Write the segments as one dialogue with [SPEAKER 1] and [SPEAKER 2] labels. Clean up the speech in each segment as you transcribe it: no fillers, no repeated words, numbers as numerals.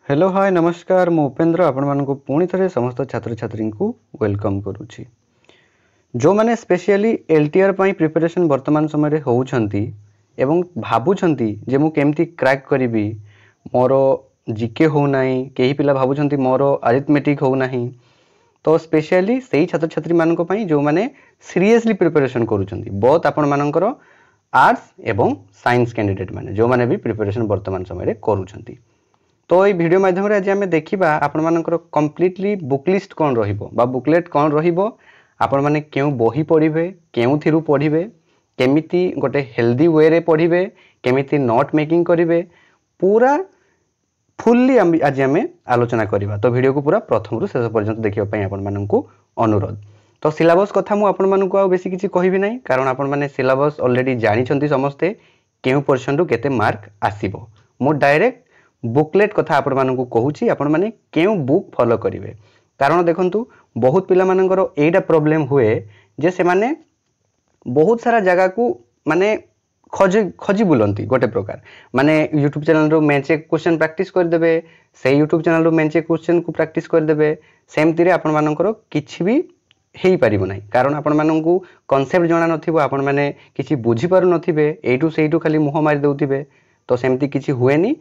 [SPEAKER 1] Hello hi नमस्कार मु उपेन्द्र आपण मानक पुणी थे समस्त छात्र छात्री को वेलकम करुच्ची जो मैंने स्पेशली एलटीआर प्रिपरेशन वर्तमान समय होउछंती एवं भाबुछंती जे मु केमती क्रैक करी मोर जीके हो नाही केही पिला भाबुछंती मोर अरिथमेटिक हो नाही तो स्पेशली सही छात्र छात्री मानक पई जो माने सीरियसली प्रिपरेशन करूछंती बहुत आपण मानकर आर्ट्स एवं साइंस कैंडिडेट माने जो माने भी प्रिपरेशन वर्तमान समय करूछंती। तो ये वीडियो माध्यम आज आम देखा आपण मानकर कम्प्लीटली बुक लिस्ट कौन रहिबो बा बुकलेट कौन रहिबो आपण माने क्यों बही पढ़िबे केउथिरु पढ़िबे केमिति गोटे हेल्दी वे रे पढ़िबे केमिति नोट मेकिंग करिवे पूरा फुल्ली आज आम आलोचना करबा। तो वीडियो को पूरा प्रथम रु शेष पर्यंत देखिबा पई आपण माननकु अनुरोध। तो सिलेबस कथा मु आपण माननकु आ बेसी किछि कहिबि नै कारण आपण माने सिलेबस ऑलरेडी जानि छंती समस्ते केउ पोर्शन रु केते मार्क आसीबो। मु डायरेक्ट बुकलेट कथा आपण माननकु कहूची आपण माने केउ बुक फॉलो करिवे कारण देखंतु बहुत पिला मानकर एटा प्रॉब्लम हुए जे से माने बहुत सारा जगह को माने खजी बुलंती गोटे प्रकार माने यूट्यूब चैनल रो मेंचे क्वेश्चन प्रैक्टिस कर देबे से यूट्यूब चैनल रो मेंचे क्वेश्चन को प्रैक्टिस कर देबे सेमती रे आपण मानकर किछि भी हेई परिबो नै कारण आपण माननकु कांसेप्ट जणा नथिबो आपण माने किछि बुझी पारु नथिबे एटू सेटू खाली मुह मारि देउथिबे तो सेमती किछि हुएनी।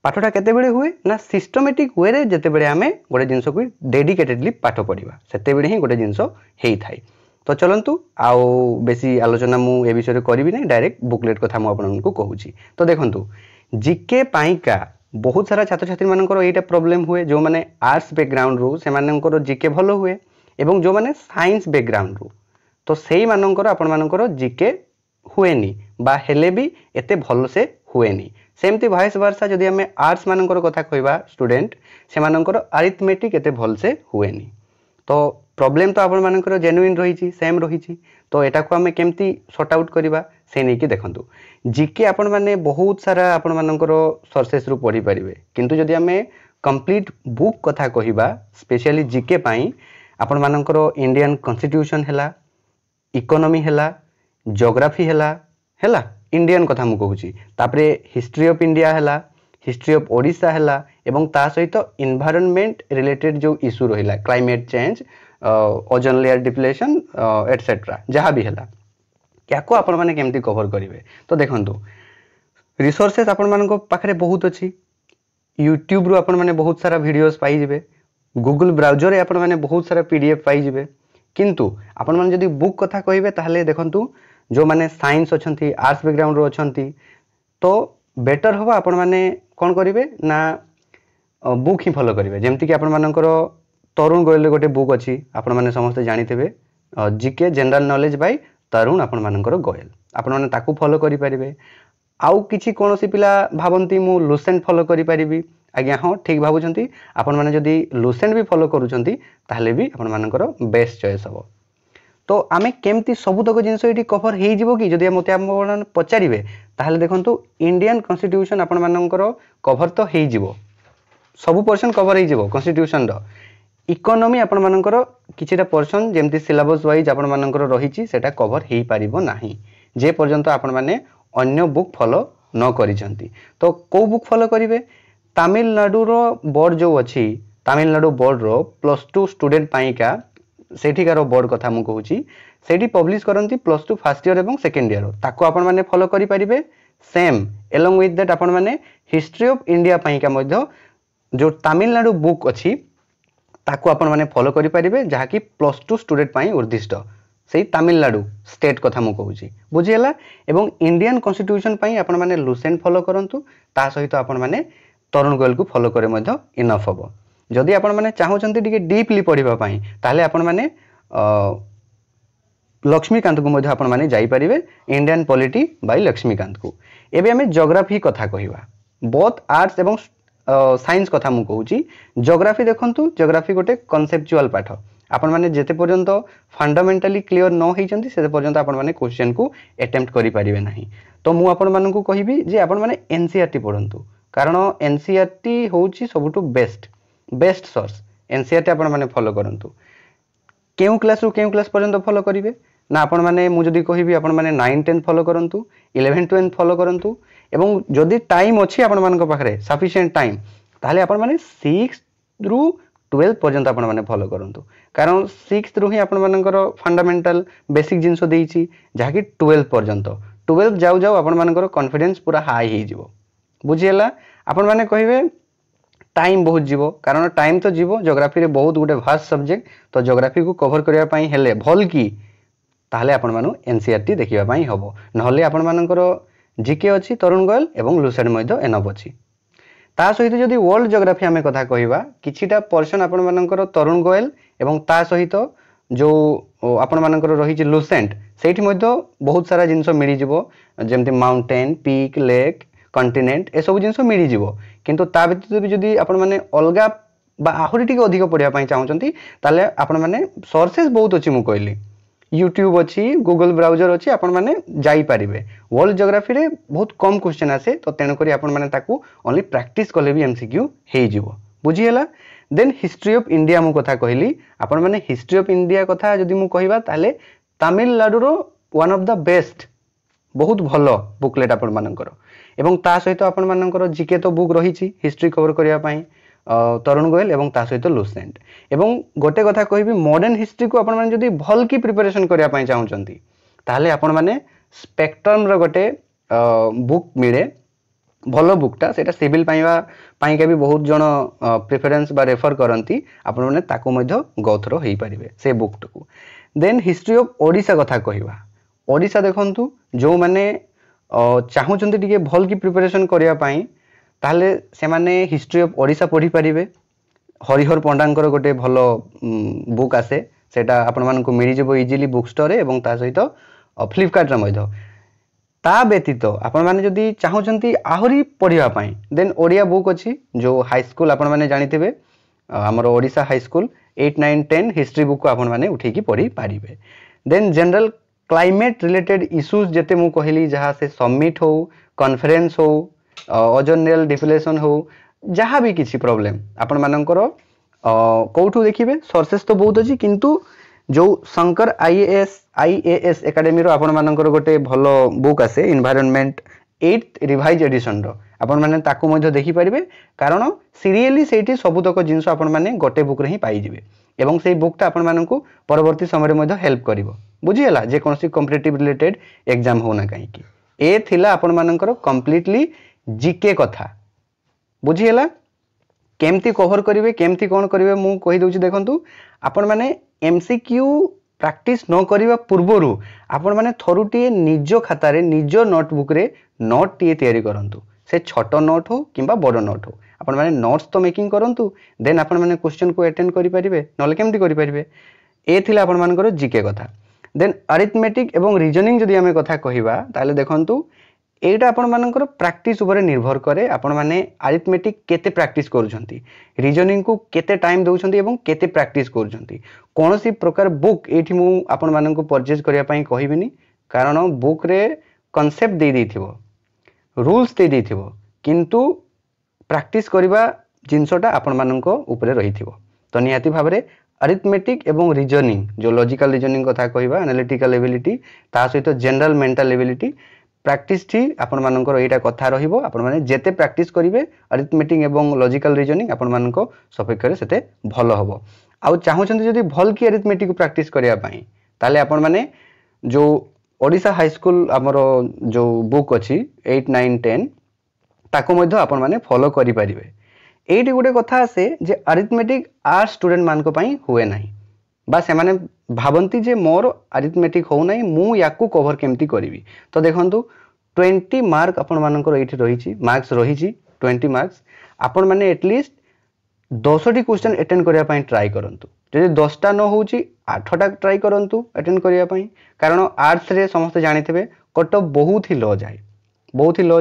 [SPEAKER 1] पाठटा केते बेले हुए ना सिस्टमेटिक वे रे जते बेले आमे गोटे जिंस को डेडिकेटेडली पाठ पढ़िबा सेते बेले ही गोटे जिंस हेई थाई। तो चलंतु आउ बेसी आलोचना मु ए विषय रे करबी नै डायरेक्ट बुकलेट कथा मु आपनकु कहूची। तो देखंतु जीके पाइका बहुत सारा छात्र छात्री मानकर एटा प्रॉब्लम हुए जो माने आर्ट्स बैकग्राउंड रो से मानकर जीके भलो हुए एवं जो माने साइंस बैकग्राउंड रो तो सेही मानकर आपन मानकर जीके हुएनी बा हेले भी एते भलो से हुएनी। सेमती वाइस वर्सा जदि आम आर्ट्स मानकर कथा कहवा स्टूडेंट से मानकर अरिथमेटिक एते भल से हुएनी। तो प्रॉब्लम तो आपण मानकर जेन्युइन रही सेम रही तो एटा को आम केमती सॉर्ट आउट करबा से नहीं कि देखंतु जीके आपण माने बहुत सारा आपण मानकर सोर्सेस रु पढ़ी परिबे किंतु जदि आम कंप्लीट बुक कथा कहवा स्पेशली जीके पाई आपण मानकर इंडियन कॉन्स्टिट्यूशन हैला इकोनॉमी हैला ज्योग्राफी हैला इंडियन कथा मु कहूची तापरे हिस्ट्री ऑफ इंडिया हैला हिस्ट्री ऑफ ओडिशा हैला एवं ता सहित एनवायरनमेंट रिलेटेड जो इशू रहिला climate change ozone layer depletion etcetera जहाँ भी हैला क्या को आपण माने केमती कवर करिवे। तो देखंतु रिसोर्सेस आपण मानको पाखरे बहुत अछि यूट्यूब रु आपण माने बहुत सारा वीडियोस पाई जिवे गूगल ब्राउजर रे आपण माने बहुत सारा पीडीएफ पाई जिवे किंतु आपण माने जदी बुक कथा कहिबे ताहले देखंतु जो माने साइंस अच्छी आर्ट्स बैकग्राउंड रो अच्छी तो बेटर हम आपण मैंने कौन करेंगे ना बुक ही फॉलो करेंगे जमती कि आपण मानकर तरुण गोयल गोटे बुक अच्छी आपण मैंने समस्त जानीथे जीके जनरल नॉलेज बाय तरुण आपण मानकर गोयल आपण मैंने ताकू फॉलो करि परिबे। आउ किछि कोनोसी पिला भाबंती मु लुसेंट फॉलो करि परिबी आज्ञा हाँ ठीक भाबुछंती आपण माने जदी लुसेंट भी फॉलो करूछंती ताहले भी आपण मानकर बेस्ट चॉइस हबो। तो आमे केमती सबुतक जिनस ये कभर हो जीवो कि जदि मते आप पचारे ताहले देखंतु इंडियन कॉन्स्टिट्यूशन आपण मानकर कभर तो हो जीवो सबु पोर्शन कभर हो जीवो कॉन्स्टिट्यूशन रो इकोनॉमी आपण मानकर किछिटा पोर्शन जेमती सिलेबस वाइज आपण मानकर रहिछि सेटा कभर हो पारिबो नाही जे पर्यंत आपण माने अन्य बुक फॉलो न करिसंती। तो को बुक फॉलो करिवे तमिलनाडु रो बोर्ड जो अछि तमिलनाडु बोर्ड रो +2 स्टूडेंट पाइका सेठिकार बोर्ड कथा मु कहूची सेठी पब्लिश करंती +2 फर्स्ट ईयर एवं सेकंड ईयर ताको आपण माने फॉलो करि परिबे सेम एलोंग विथ दैट आपण माने हिस्ट्री ऑफ इंडिया पाइका मध्य जो तमिलनाडु बुक अछि ताको आपण माने फॉलो करि परिबे जहा कि +2 स्टूडेंट पाई उद्दिष्ट सेही तमिलनाडु स्टेट कथा मु कहूची बुझियला। एवं इंडियन कॉन्स्टिट्यूशन पाई आपण माने लुसेंट फॉलो करंतु ता सहित आपण माने तरुण गोयल को फॉलो करे मध्य इनफ हबो। जदि आपण माने चाहउचंती टिके डीपली पढ़िबा पाई ताहले आपण माने लक्ष्मीकांत को मध्य आपण माने जाई परिबे इंडियन पॉलिटी बाय लक्ष्मीकांत को। एबे हमें ज्योग्राफी कथा कहिबा बोथ आर्ट्स एवं साइंस कथा मु कहूची ज्योग्राफी देखंतु ज्योग्राफी गोटे कॉन्सेप्चुअल पाठ आपण माने जेते पर्यंत फंडामेंटली क्लियर न होइचंती सेते पर्यंत आपण माने क्वेश्चन को अटेम्प्ट करि परिबे नाही। तो मु आपण माननकु कहिबी जे आपण माने एनसीईआरटी पढंतु कारण एनसीईआरटी होउची सबुटु बेस्ट सोर्स एनसीईआरटी आपण माने फॉलो करंतु केउ क्लास रु केउ क्लास पर्यंत फॉलो करिवे ना आपण माने मु जदी कहिबी आपण माने 9 10 फॉलो करंतु 11 12 फॉलो करंतु एवं जदि टाइम अछि आपण मानक पाखरे सफिशिएंट टाइम ताहले आपण माने 6 रु 12 पर्यंत आपण माने फॉलो करंतु कारण 6 रु ही आपण मानकर फंडामेंटल बेसिक जिंस देइछि जहा कि 12 पर्यंत 12 जाऊ जाऊ आपण मानकर कॉन्फिडेंस पूरा हाई ही जिवो बुझियला आपण माने कहिबे टाइम बहुत जीवो कारण टाइम तो जीवो ज्योग्राफी रे बहुत गुटे भास्ट सब्जेक्ट तो ज्योग्राफी को कवर करिया पई हेले भल की ताहले आपण मानु एनसीईआरटी देखिबा पई हबो नहले आपण मानकर जीके अछि तरुण गोयल एवं लुसेंट मध्य एनफ अछि ता सहित जदि वर्ल्ड ज्योग्राफी आमे कथा कहिबा किछिटा पर्सन आपण मानकर तरुण गोयल एवं ता सहित जो आपण मानकर रही छि लुसेंट सेठी मध्य बहुत सारा जिंस मिली जिवो जेमति माउंटेन पीक लेक कंटिनेंट ए सब जिंस मिली जिवो किंतु ता व्यतीत भी जदि आपण माने अलगा बा आहुरी टिके अधिक पढिया पई चाहउचंती ताले आपण माने सोर्सेस बहुत अछि मु कहली यूट्यूब अच्छी गूगल ब्राउजर अच्छी आपण माने जाई पारिबे वर्ल्ड ज्योग्राफी रे बहुत कम क्वेश्चन आसे तो तेन करी आपण माने ताकू ओनली प्रैक्टिस कले भी एमसीक्यू हेई जिवो बुझी हैला देन हिस्ट्री ऑफ इंडिया मु कथा कहली आपण माने हिस्ट्री ऑफ इंडिया कथा जदि मु कहिबा ताले तमिलनाडु रो वन ऑफ द बेस्ट बहुत भलो बुकलेट आपण मानकर एवं ता सहित आपण मानकर जीके तो बुक रही छि हिस्ट्री कवर करिया पई तरुण गोयल एवं ता सहित लुसेंट एवं गोटे कथा कहबी मॉडर्न हिस्ट्री को आपण माने जदि भल की प्रिपरेशन करिया पई चाहउचंती ताले आपण माने स्पेक्ट्रम रो गोटे बुक मिले भलो बुकटा सेटा सिविल पाइका भी बहुत जन प्रेफरेंस बा रेफर करंती आपण माने ताको मध्य गो थ्रो हेई परिबे से बुक को देन हिस्ट्री ऑफ ओडिसा कथा कहिबा ओडिसा देखंतु जो माने चाहउचंती टिके भल की प्रिपरेशन करिया पई ताहले से माने हिस्ट्री ऑफ ओडिसा पढ़ी पारिबे हरिहर पंडांकर गोटे भलो बुक आसे सेटा आपण मानन को मिली जबो इजीली बुक स्टोर रे एवं ता सहित फ्लिपकार्ट रे मध्य ता व्यतीत आपण माने जदी चाहउचंती आहुरी पढ़िया पई देन ओडिया बुक अछि जो हाई स्कूल आपण माने जानिथिबे हमर Odisha high school 8 9 10 history book को आपण माने उठेकी पढ़ी पारिबे then general climate related issues जेते मु कहली जहा से समिट हो कॉन्फ्रेंस हो ओजोन लेयर डिप्लेशन हो जहाँ भी किसी प्रॉब्लम आपण मानकर कौठू देखिबे सोर्सेस तो बहुत अछि किंतु जो शंकर आईएएस एकेडमी रो आपण मानकर गोटे भलो बुक आसे एनवायरनमेंट 8th रिवाइज एडिशन रो आपण माने ताकू मध्य देखि परिबे कारण सीरियली सेठी सबुतक जिंस आपण माने गोटे बुक रे ही पाई जिवे एवं से बुकटा आपण माननकू परवर्ती समय मध्य हेल्प करिवो बुझियला जे कोनसी कॉम्पिटिटिव रिलेटेड एग्जाम होना काई की ए थिला आपण मानकर कंप्लीटली जीके कथा बुझियला केमती कवर करिवे केमती कोन करिवे मु कहि दउची देखंतु आपण माने एमसीक्यू प्रैक्टिस न करिवा पूर्वरु आपण माने थरुटिए निज खाता रे निज नोटबुक रे नोट टिए तयारी करंतु से छोटो नोट हो किंबा बड़ नोट हो आपण माने नोट्स तो मेकिंग करंतु देन आपण माने क्वेश्चन को अटेंड करि परिबे नले केमती करि परिबे ए थिला आपण मानकर जीके कथा देन अरिथमेटिक एवं रीजनिंग जदि हमें कथा कहिबा ताले देखंतु एटा आपण मानकर प्रैक्टिस ऊपर निर्भर करे आपण माने अरिथमेटिक केते प्रैक्टिस करूछंती रीजनिंग को केते टाइम दउछंती एवं केते प्रैक्टिस करूछंती कोनोसी प्रकार बुक एठी मु आपण माननको परचेज करिया पई कहिबिनी कारण बुक रे कांसेप्ट दे देथिबो रूल्स दे देथिबो किंतु प्रैक्टिस करिबा जिंसटा आपण माननको ऊपर रहिथिबो तो निहाती भाबरे अरिथमेटिक एवं रीजनिंग जो लॉजिकल रीजनिंग कथा कहिबा एनालिटिकल एबिलिटी ता सहित जनरल मेंटल एबिलिटी प्रैक्टिस थी आपण मानकर एटा कथा रहिबो आपण माने जेते प्रैक्टिस करिवे अरिथमेटिक एवं लॉजिकल रीजनिंग आपण मानको सपेक्ष रे सेते भलो हबो आउ चाहउछन्ती जदि भल की अरिथमेटिक प्रैक्टिस करिया पई ताले आपण माने जो ओडिसा हाई स्कूल हमरो जो बुक अछि 8 9 10 ताको मध्य आपण माने फॉलो करि परिबे एठी गुटे कथा आसे जे अरिथमेटिक आर्ट्स स्टूडेंट मानको पई हुए नाही बा से माने भाबंती जे मोर अरिथमेटिक हो नाही मु याकू कवर केमती करिवि तो देखंतु 20 मार्क आपण मानकर एठी रहिछि मार्क्स रहिछि 20 मार्क्स आपण माने एटलीस्ट 10 टी क्वेश्चन अटेंड करिया पई ट्राई करंतु जदि 10 टा न होउछि 8 टा ट्राई करंतु अटेंड करिया पई कारण आर्ट्स रे समस्त जानिथिबे कट ऑफ बहुत ही लो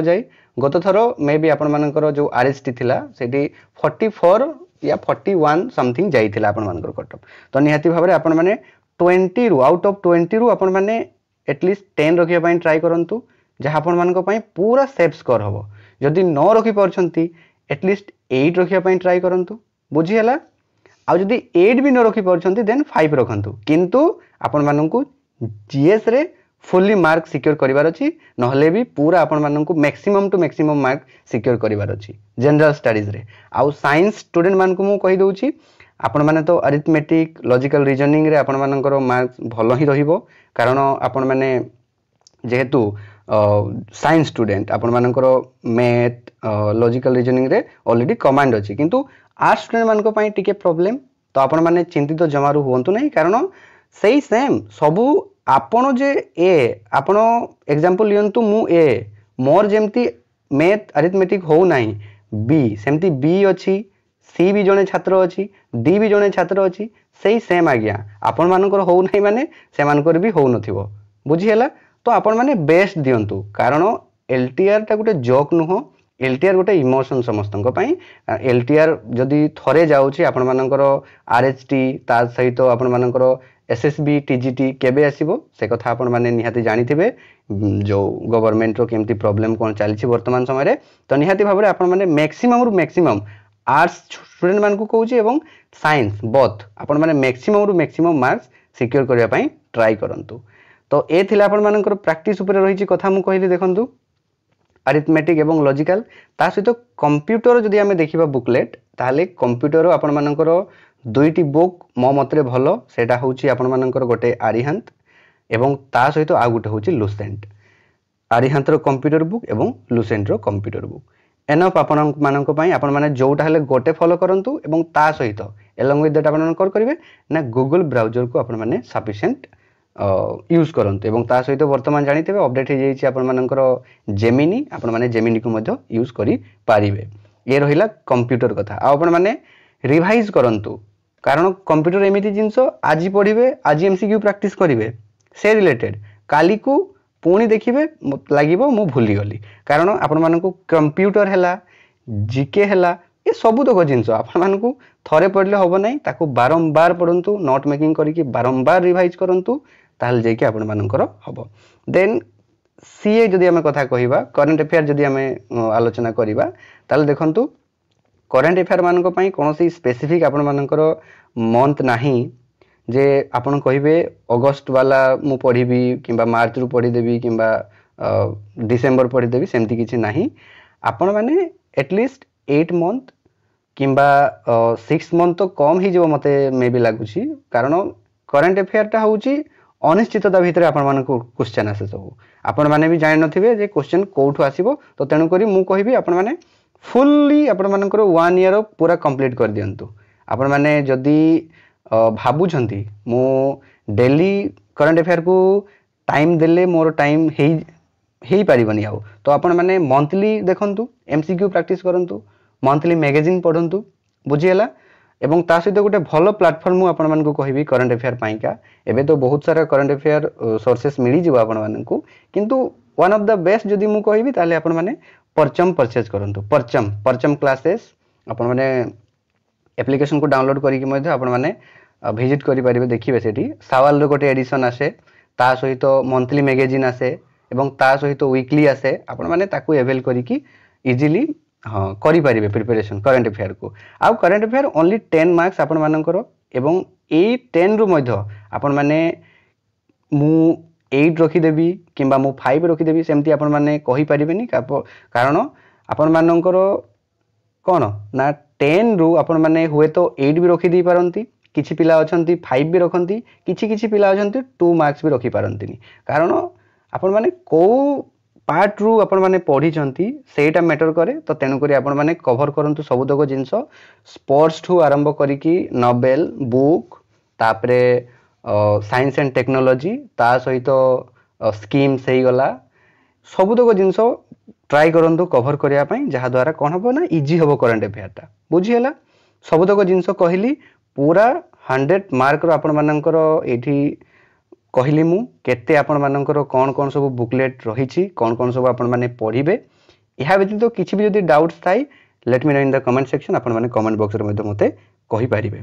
[SPEAKER 1] जाय गत थरो मे बी आपण मानकर जो आरएसटी थिला सेठी 44 या 41 समथिंग जाइथिला आपण मानकर कट ऑफ तो निहाती भाबरे आपण माने 20 रु आउट ऑफ 20 रु आपण माने एटलीस्ट 10 रखिया पई ट्राई करंतु जहा आपण मानको पई पूरा सेफ स्कोर हबो जदि 9 रखि परछंती एटलीस्ट 8 रखिया पई ट्राई करंतु बुझी हला आ जदि 8 भी न रखि परछंती देन 5 रखंतु किंतु आपण माननको जीएस रे फुल्ली मार्क सिक्योर करिवार अछि नहले भी पूरा आपण माननकु maximum to maximum mark secure करिवार अछि जनरल स्टडीज रे आउ साइंस स्टूडेंट मानकु मु कहि दउछि आपण माने तो अरिथमेटिक लॉजिकल रीजनिंग रे आपण मानकर मार्क भलो ही रहिबो कारण आपण माने जेहेतु साइंस स्टूडेंट आपण मानकर मैथ लॉजिकल रीजनिंग रे ऑलरेडी कमांड अछि किंतु आर्ट्स स्टूडेंट मानको पई टिके प्रॉब्लम तो आपण माने चिंतित जमारू होंतु नहीं कारण सही सेम सबू आपण जे ए आपण एग्जांपल लियंतु मु ए मोर जेमती मैथ अरिथमेटिक हो नाही बी सेमती बी अछि सी भी जने छात्र अछि डी भी जने छात्र अछि सही सेम आज्ञा आपण मानकर हो नाही माने से मानकर भी हो नथिबो बुझी हैला तो आपण माने बेस्ट दियंतु कारण एलटीआर ता गुटे जोक नुहो एलटीआर गोटे इमोशन समस्तंक पई एलटीआर जदि थरे जाउछि आपण मानकर आरएचटी ता सहित आपण मानकर एसएसबी टीजीटी केबे आसीबो से कथा आपण माने निहाती जानिथिबे जो गवर्नमेंट रो केमती प्रॉब्लम कोन चलीछि वर्तमान समय रे तो निहाती भाबरे आपण माने मैक्सिमम रु मैक्सिमम आर्ट्स स्टूडेंट मान को कहूछि एवं साइंस बोथ आपण माने मैक्सिमम रु मैक्सिमम मार्क्स सिक्योर करिया पई ट्राई करंतु तो ए थिला आपण मानकर प्रैक्टिस ऊपर रहिछि कथा मु कहली देखंतु अरिथमेटिक एवं लॉजिकल ता सहित कंप्यूटर जदि हमें देखिबा बुकलेट ताले कंप्यूटर आपण मानकर दुईटी बुक मो मतरे भलो सेटा होछि आपण मानकर गोटे आरिहंत एवं ता सहित आ गोटे होछि लुसेंट आरिहंत रो कंप्यूटर बुक एवं लुसेंट रो कंप्यूटर बुक एनफ आपण मानक पई आपण माने जोटा हले गोटे फॉलो करंतु एवं ता सहित एलोंग विथ दैट आपण मानकर करिवे ना गूगल ब्राउजर को आपण माने सफिशिएंट यूज करंतु एवं ता सहित वर्तमान जानिथिबे अपडेट हे जाईछि आपण मानकर जेमिनी आपण माने जेमिनी को मध्य यूज करि पारिबे ये रहिला कंप्यूटर कथा आ आपण माने रिवाइज करंतु कारण कंप्यूटर एमिति जिंस आज पढ़िबे आज एमसीक्यू प्रैक्टिस करिवे से रिलेटेड काली को पुणी देखिबे लागिबो मु भूली गली कारण आपण मानकु कंप्यूटर हैला जीके हैला ये सबु तक जिंस आपण मानकु थरे पढ़ले होबो नै ताकू बारंबार पढंतु नोट मेकिंग करिकि बारंबार रिवाइज करंतु ताहल जेकी आपण मानकर हबो देन सीए जदि हमें कथा कहिबा करंट अफेयर जदि हमें आलोचना करिबा ताहल देखंतु करंट अफेयर मानक पई कोनोसी स्पेसिफिक आपण मानकर मंथ नाही जे आपण कहिबे अगस्त वाला मु पढिबी किंबा मार्च रु पढि देबी किंबा डिसेंबर पढि देबी सेमति किछि नाही आपण माने एटलीस्ट 8 मंथ किंबा 6 मंथ तो कम ही जो मते मे भी लागुछि कारण करंट अफेयर ता होउछि अनिश्चितता भितर आपण मानकु क्वेश्चन आसे सब आपण माने भी जानि नथिबे जे क्वेश्चन कोठु आसीबो तो तेनु करी मु कहिबी आपण माने फुल्ली आपण मानकर 1 ईयर पूरा कंप्लीट कर दियंतु आपण माने जदी भाबुछंती मु डेली करंट अफेयर को टाइम देले मोर टाइम हेई पारिबनी आउ तो आपण माने मंथली देखंतु एमसीक्यू प्रैक्टिस करंतु मंथली मैगजीन पढंतु बुझियला एवं ता सहित गोटे भलो प्लेटफॉर्म आपण मानकु कहिबी करंट अफेयर पाइका एबे तो बहुत सारा करंट अफेयर सोर्सेस मिली जिवो आपण मानकु किंतु वन ऑफ द बेस्ट जदी मु कहिबी ताले आपण माने परचम परचेज करंतु परचम क्लासेस आपण माने एप्लिकेशन को डाउनलोड करिकि मध्ये आपण माने विजिट करि परिबे देखिबे सेठी सवाल रो गोटे एडिशन आसे ता सहित मंथली मैगजीन आसे एवं ता सहित वीकली आसे आपण माने ताकू अवेल करिकि इजीली हां करि परिबे प्रिपरेशन करंट अफेयर को आ करंट अफेयर ओनली 10 मार्क्स आपण मानकर एवं ए 10 रु मध्ये आपण माने मु 8 रखि देबी किंबा मु 5 रखि देबी सेमति आपण माने कहि परिबेनी कारण आपण मानकर कोन ना 10 रु आपण माने हुए तो 8 भी रखि दी पारंती किछि पिला अछंती 5 भी रखंती किछि पिला अछंती 2 मार्क्स भी रखि पारंतीनी कारण आपण माने को पार्ट रु आपण माने पढी छंती सेटा मैटर करे तो तेनु करी आपण माने कवर करंतु सबुतक जिंस स्पोर्ट्स ठू आरंभ करिकि नोवेल बुक तापरे साइंस एंड टेक्नोलॉजी ता सहित स्कीम सही गला सबुतक जिंस ट्राई करंतु कवर करिया पई जहा द्वारा कोन हबो ना इजी हबो करंट अफेयर ता बुझी हैला सबुतक जिंस कहली पूरा 100 मार्क रो आपण मानकर एठी कहली मु केते आपण मानकर कोन कोन सब बुकलेट रहिछि कोन सब आपण माने पढिबे इहा व्यतीत किछि भी जदी डाउट्स थाई let me know in the comment section आपण माने कमेंट बॉक्स रे मध्ये मते कहि पारिबे।